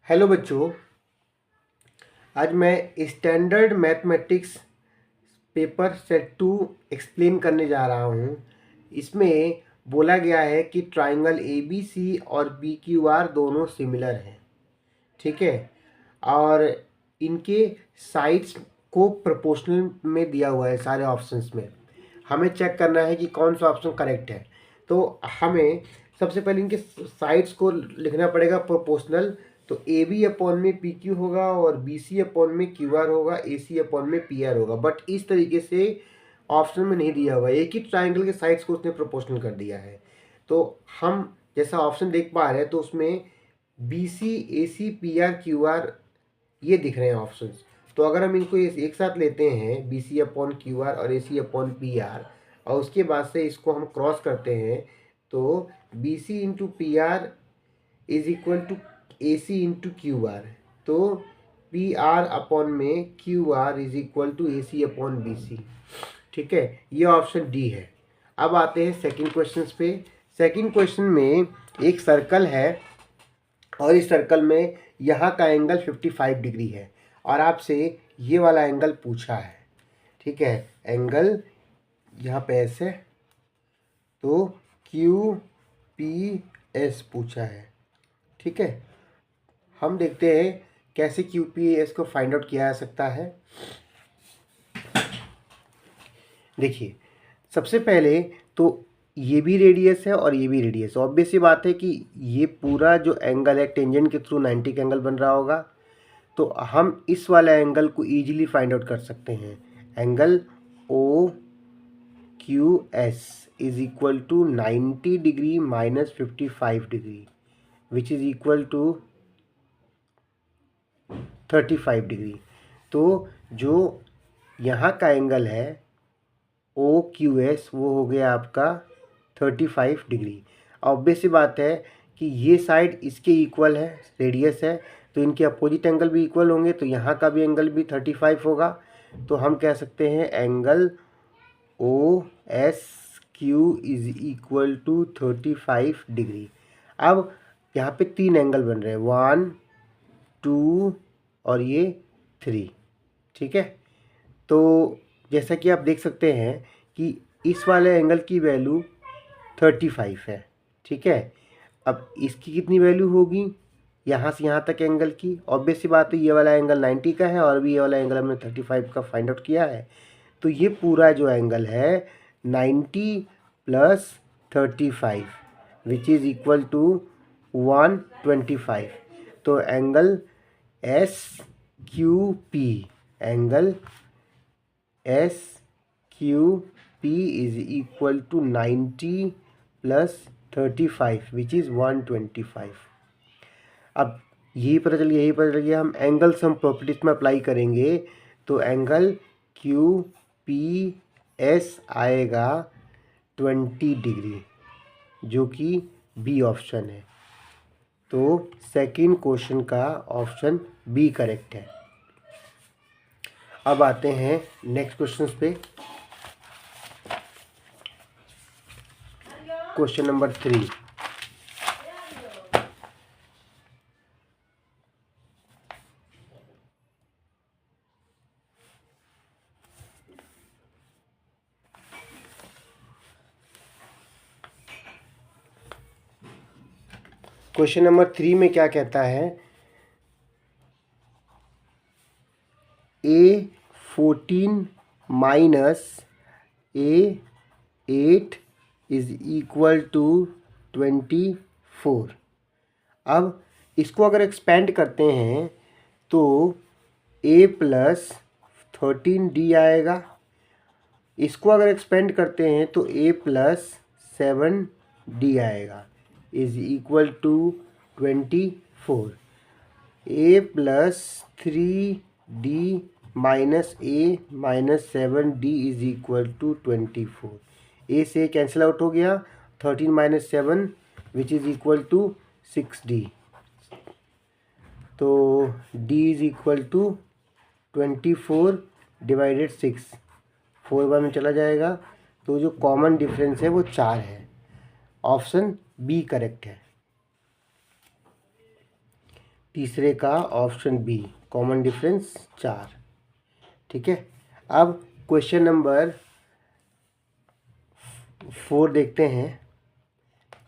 Hello बच्चों, आज मैं standard mathematics paper set 2 explain करने जा रहा हूँ। इसमें बोला गया है कि ट्राइंगल ए बी सी और बी क्यू आर दोनों सिमिलर हैं, ठीक है। और इनके साइड्स को प्रोपोर्शनल में दिया हुआ है सारे ऑप्शंस में। हमें चेक करना है कि कौन सा ऑप्शन करेक्ट है। तो हमें सबसे पहले इनके साइड्स को लिखना पड़ेगा प्रोपोर्शनल। तो ए बी अपॉन में पी क्यू होगा और बी सी अपॉन में क्यू आर होगा, ए सी अपॉन में पी आर होगा। बट इस तरीके से ऑप्शन में नहीं दिया हुआ है, एक ही ट्राइंगल के साइड्स को उसने प्रोपोर्शनल कर दिया है। तो हम जैसा ऑप्शन देख पा रहे हैं तो उसमें बी सी, ए सी, पी आर, क्यू आर ये दिख रहे हैं ऑप्शंस। तो अगर हम इनको एक साथ लेते हैं B C upon Q R और A C upon P R, और उसके बाद से इसको हम क्रॉस करते हैं तो B C into P R is equal to A C into Q R. तो पी आर अपॉन में Q R is equal to A C upon B C, ठीक है। ये ऑप्शन डी है। अब आते हैं सेकंड क्वेश्चन पे। सेकंड क्वेश्चन में एक सर्कल है और इस सर्कल में यहाँ का एंगल 55 डिग्री है और आपसे ये वाला एंगल पूछा है, ठीक है। एंगल यहाँ पे ऐसे, तो क्यू पी एस पूछा है, ठीक है। हम देखते हैं कैसे क्यू पी एस को फाइंड आउट किया जा सकता है। देखिए, सबसे पहले तो ये भी रेडियस है और ये भी रेडियस है। ऑब्वियस सी बात है कि ये पूरा जो एंगल है टेंजेंट के थ्रू 90 का एंगल बन रहा होगा। तो हम इस वाला एंगल को इजीली फाइंड आउट कर सकते हैं। Angle O Q S is equal to 90 degree minus 55 degree which is equal to 35 degree. तो जो यहाँ का एंगल है ओ क्यू एस वो हो गया आपका 35 डिग्री। ऑब्वियस सी बात है कि ये साइड इसके इक्वल है, रेडियस है, तो इनके अपोजिट एंगल भी इक्वल होंगे, तो यहाँ का भी एंगल भी 35 होगा। तो हम कह सकते हैं angle O S Q is equal to 35 degree. अब यहाँ पे 3 एंगल बन रहे हैं, 1 2 और ये 3, ठीक है। तो जैसा कि आप देख सकते हैं कि इस वाले एंगल की वैल्यू 35 है, ठीक है। अब इसकी कितनी वैल्यू होगी यहाँ से यहाँ तक एंगल की? ऑब्वियस सी बात है, ये वाला एंगल 90 का है और भी ये वाला एंगल हमने 35 का फाइंड आउट किया है। तो ये पूरा जो एंगल है 90 plus 35 which is equal to 125। तो angle S Q P, angle S Q P is equal to 90 plus 35 which is 125। अब यही पता चल गया हम एंगल सम प्रॉपर्टीज में अप्लाई करेंगे तो एंगल क्यू पी एस आएगा 20 डिग्री, जो कि बी ऑप्शन है। तो सेकंड क्वेश्चन का ऑप्शन बी करेक्ट है। अब आते हैं नेक्स्ट क्वेश्चन पे। Question number 3। क्वेश्चन नंबर 3 में क्या कहता है? A14 minus A8 is equal to 24। अब इसको अगर एक्सपेंड करते हैं तो A प्लस 13D आएगा। इसको अगर एक्सपेंड करते हैं तो A प्लस 7D आएगा is equal to 24। A plus 3D minus A minus 7D is equal to 24। A से कैंसिल आउट हो गया, 13 minus 7 which is equal to 6D। तो D is equal to 24 divided 6, 4 बार में चला जाएगा। तो जो कॉमन डिफरेंस है वो 4 है। ऑप्शन बी करेक्ट है। तीसरे का ऑप्शन बी, कॉमन डिफरेंस 4। ठीक है, अब क्वेश्चन नंबर 4 देखते हैं।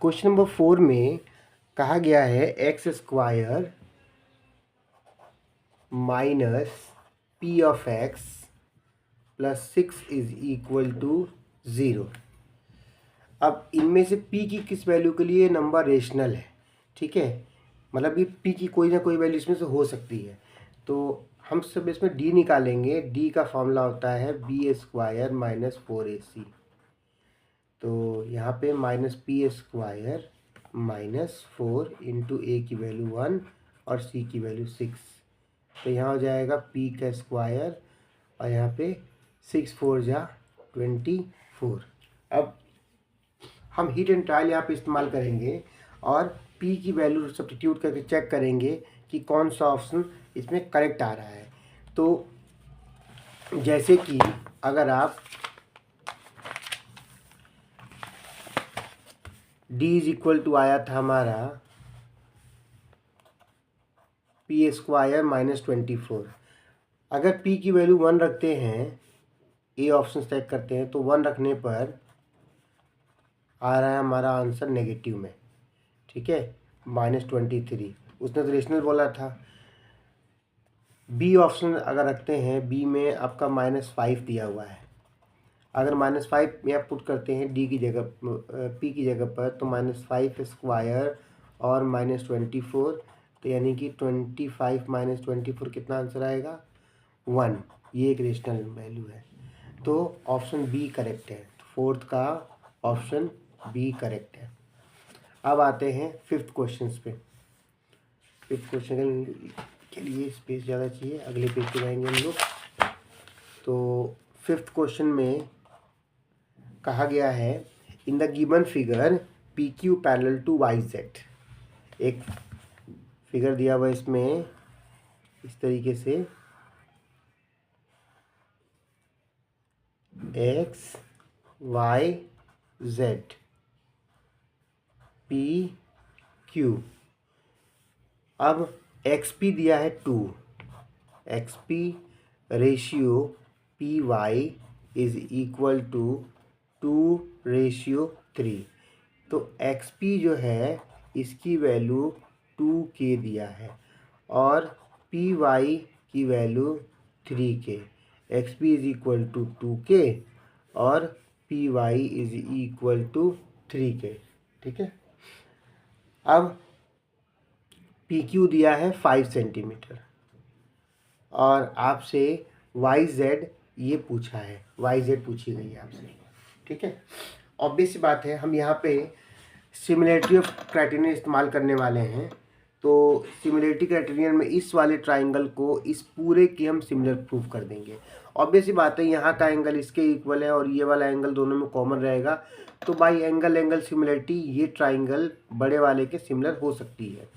क्वेश्चन नंबर 4 में कहा गया है X square minus P of X plus 6 is equal to 0। अब इनमें से p की किस वैल्यू के लिए नंबर रेशनल है? ठीक है, मतलब ये p की कोई ना कोई वैल्यू इसमें से हो सकती है। तो हम सब इसमें d निकालेंगे। d का फॉर्मूला होता है बी स्क्वायर माइनस 4ac। तो यहाँ पे minus b square minus 4 into a की वैल्यू 1 और c की वैल्यू 6। तो यहाँ हो जाएगा p का स्क्वायर और यहाँ पे 6 4 जा 24। अब हम हीट एंड ट्रायल यहाँ पे इस्तेमाल करेंगे और p की वैल्यू सब्स्टिट्यूट करके चेक करेंगे कि कौन सा ऑप्शन इसमें करेक्ट आ रहा है। तो जैसे कि अगर आप d इज इक्वल टू आया था हमारा पी स्क्वायर माइनस 24। अगर p की वैल्यू 1 रखते हैं, ए ऑप्शन सेलेक्ट करते हैं, तो 1 रखने पर आ रहा है हमारा आंसर नेगेटिव में। ठीक है, -23। उसने तो रेशनल बोला था। बी ऑप्शन अगर रखते हैं, बी में आपका -5 दिया हुआ है। अगर -5 यहाँ पुट करते हैं डी की जगह, पी की जगह पर, तो -5 स्क्वायर और -24, तो यानी कि 25 - 24 कितना आंसर आएगा? 1। ये एक रेशनल वैल्यू है, तो ऑप्शन बी करेक्ट है। फोर्थ का ऑप्शन बी करेक्ट है। अब आते हैं फिफ्थ क्वेश्चन पे। फिफ्थ क्वेश्चन के लिए स्पेस ज़्यादा चाहिए, अगले पेज पे जाएंगे हम लोग। तो फिफ्थ क्वेश्चन में कहा गया है in the given figure P Q parallel to Y Z. एक फिगर दिया हुआ इसमें इस तरीके से X Y Z P Q. अब एक्स पी दिया है 2, X P ratio P Y is equal to 2:3। तो एक्स पी जो है इसकी वैल्यू 2k दिया है और पी वाई की value 3k। X P is equal to 2k और P Y is equal to 3k। ठीक है, अब पी क्यू दिया है 5 सेंटीमीटर और आपसे वाई जेड ये पूछा है, वाई जेड पूछी गई है आपसे। ठीक है, ऑब्वियस सी बात है, हम यहाँ पे सिमिलरिटी ऑफ क्राइटेरियन इस्तेमाल करने वाले हैं। तो सिमिलरिटी क्राइटेरियन में इस वाले ट्राइंगल को इस पूरे की हम सिमिलर प्रूव कर देंगे। ऑब्वियस सी बात है, यहाँ का एंगल इसके इक्वल है और ये वाला एंगल दोनों में कॉमन रहेगा, तो बाई एंगल सिमिलरिटी ये ट्राइंगल बड़े वाले के सिमिलर हो सकती है।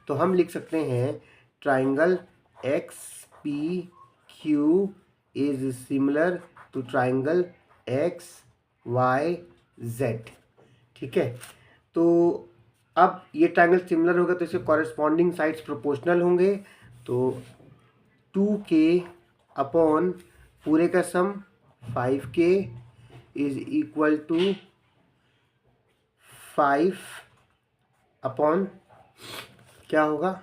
तो हम लिख सकते हैं triangle X P Q is similar to triangle X Y Z. ठीक है, तो अब ये ट्राइंगल सिमिलर होगा तो इसके कॉरेस्पॉन्डिंग साइड्स प्रोपोर्शनल होंगे। तो 2k अपॉन पूरे का sum 5k is equal to 5 upon क्या होगा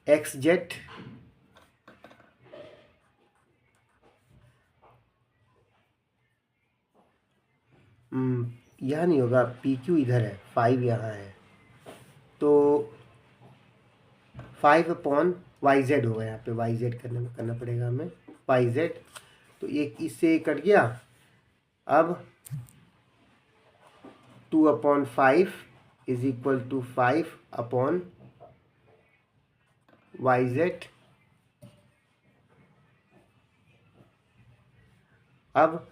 एक्स जेड यह नहीं होगा, पी क्यू इधर है, 5 यहाँ है, तो 5 अपॉन वाई जेड होगा। यहाँ पे वाई जेड करना पड़ेगा हमें, वाई जेड। तो एक इससे कट गया। अब 2/5 is equal to 5 upon Y Z. अब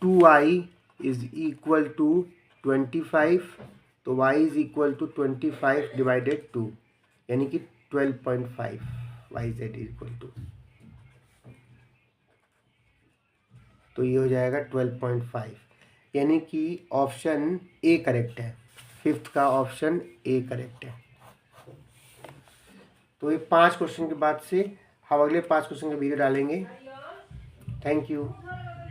2i इज इक्वल टू 25, तो y is equal to 25 divided 2, यानी कि 12.5 वाई जेड इक्वल टू, तो ये हो जाएगा 12.5, यानी कि ऑप्शन ए करेक्ट है। फिफ्थ का ऑप्शन ए करेक्ट है। तो ये 5 क्वेश्चन के बाद से हम अगले 5 क्वेश्चन का वीडियो डालेंगे। Thank you.